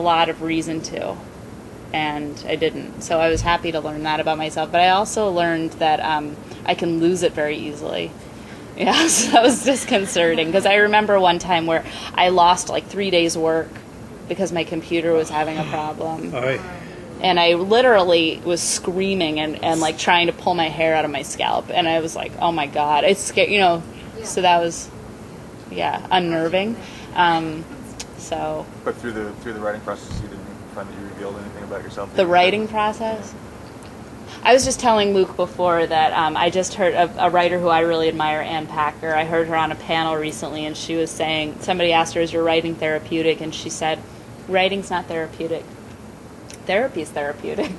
a lot of reason to, and I didn't. So I was happy to learn that about myself. But I also learned that I can lose it very easily. Yeah, so that was disconcerting because I remember one time where I lost like 3 days' work because my computer was having a problem. And I literally was screaming and like trying to pull my hair out of my scalp. And I was like, oh my God, it's scary, you know. Yeah. So that was, unnerving. But through the writing process, you didn't find that you revealed anything about yourself? The writing process? I was just telling Luke before that I just heard a writer who I really admire, Ann Packer. I heard her on a panel recently, and she was saying, somebody asked her, is your writing therapeutic? And she said, writing's not therapeutic. Therapy's therapeutic,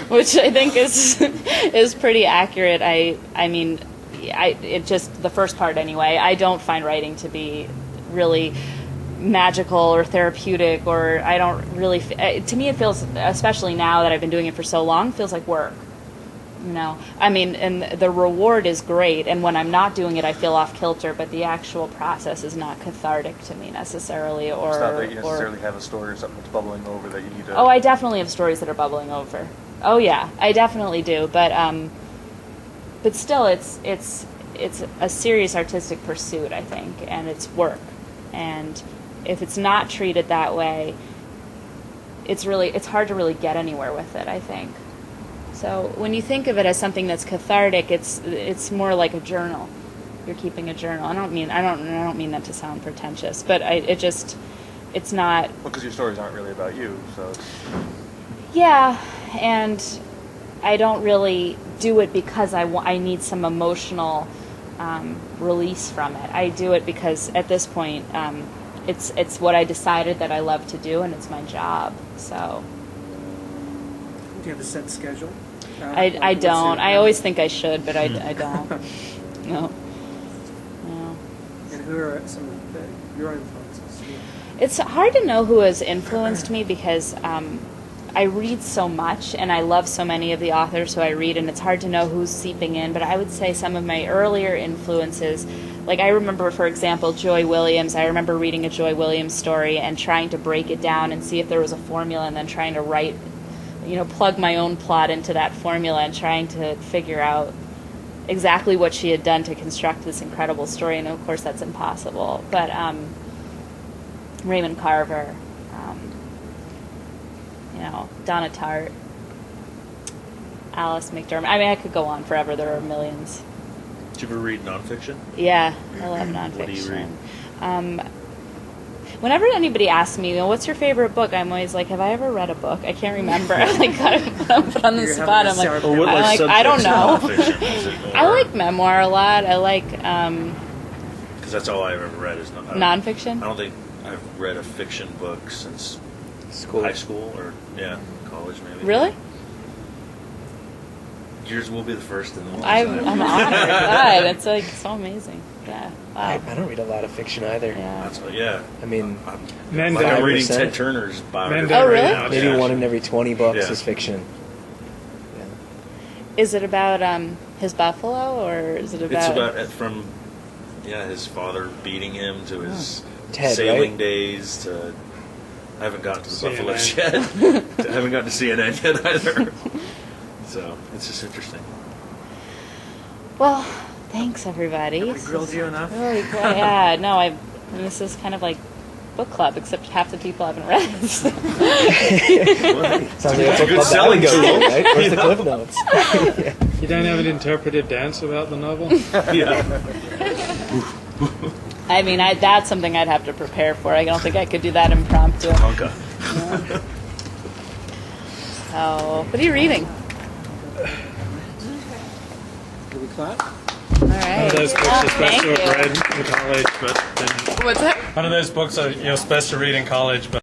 which I think is pretty accurate. I mean, it just, the first part anyway, I don't find writing to be really magical or therapeutic, or I don't really, to me it feels, especially now that I've been doing it for so long, feels like work. You know, I mean, and the reward is great, and when I'm not doing it, I feel off kilter. But the actual process is not cathartic to me necessarily, or it's not that you necessarily have a story or something that's bubbling over that you need to. Oh, I definitely have stories that are bubbling over. Oh yeah, I definitely do. But still, it's a serious artistic pursuit, I think, and it's work. And if it's not treated that way, it's hard to really get anywhere with it, I think. So when you think of it as something that's cathartic, it's more like a journal. You're keeping a journal. I don't mean that to sound pretentious, but it's not. Well, because your stories aren't really about you, so. Yeah, and I don't really do it because I need some emotional release from it. I do it because at this point, it's what I decided that I love to do, and it's my job. So. Do you have a set schedule? I don't. I always think I should, but I don't. No. And who are some of your influences? It's hard to know who has influenced me because I read so much, and I love so many of the authors who I read, and it's hard to know who's seeping in. But I would say some of my earlier influences, like I remember, for example, Joy Williams. I remember reading a Joy Williams story and trying to break it down and see if there was a formula, and then trying to write, plug my own plot into that formula and trying to figure out exactly what she had done to construct this incredible story. And of course, that's impossible. But Raymond Carver, Donna Tartt, Alice McDermott. I mean, I could go on forever. There are millions. Did you ever read nonfiction? Yeah, I love nonfiction. What do you read? Whenever anybody asks me, what's your favorite book, I'm always like, have I ever read a book? I can't remember. I got put on the spot. I'm like, I don't know. I like memoir a lot. I like because that's all I've ever read is nonfiction. I don't think I've read a fiction book since high school or college maybe. Really? Yours will be the first in the world. I'm honored. God, it's like so amazing. Yeah. Wow. I don't read a lot of fiction either. Yeah. I mean, I'm reading Ted Turner's biography. Oh, really? Maybe one in every 20 books is fiction. Yeah. Is it about his buffalo, or is it about? It's about his father beating him to his Ted, sailing right? days to. I haven't gotten to the CNN. buffaloes yet. I haven't gotten to CNN yet either. So it's just interesting. Well, thanks everybody. Have we grilled you enough? Really cool. Yeah, no, this is kind of like book club, except half the people haven't read it. So. Sounds like it's a good selling tool, right? Where's the cliff notes? You don't have an interpretive dance about the novel? Yeah. I mean, that's something I'd have to prepare for. I don't think I could do that impromptu. Tonka. Yeah. So, what are you reading? Will we clap? All right. One of those books you're supposed Thank to you. have read in college, but then What's that? one of those books you're supposed to read in college, but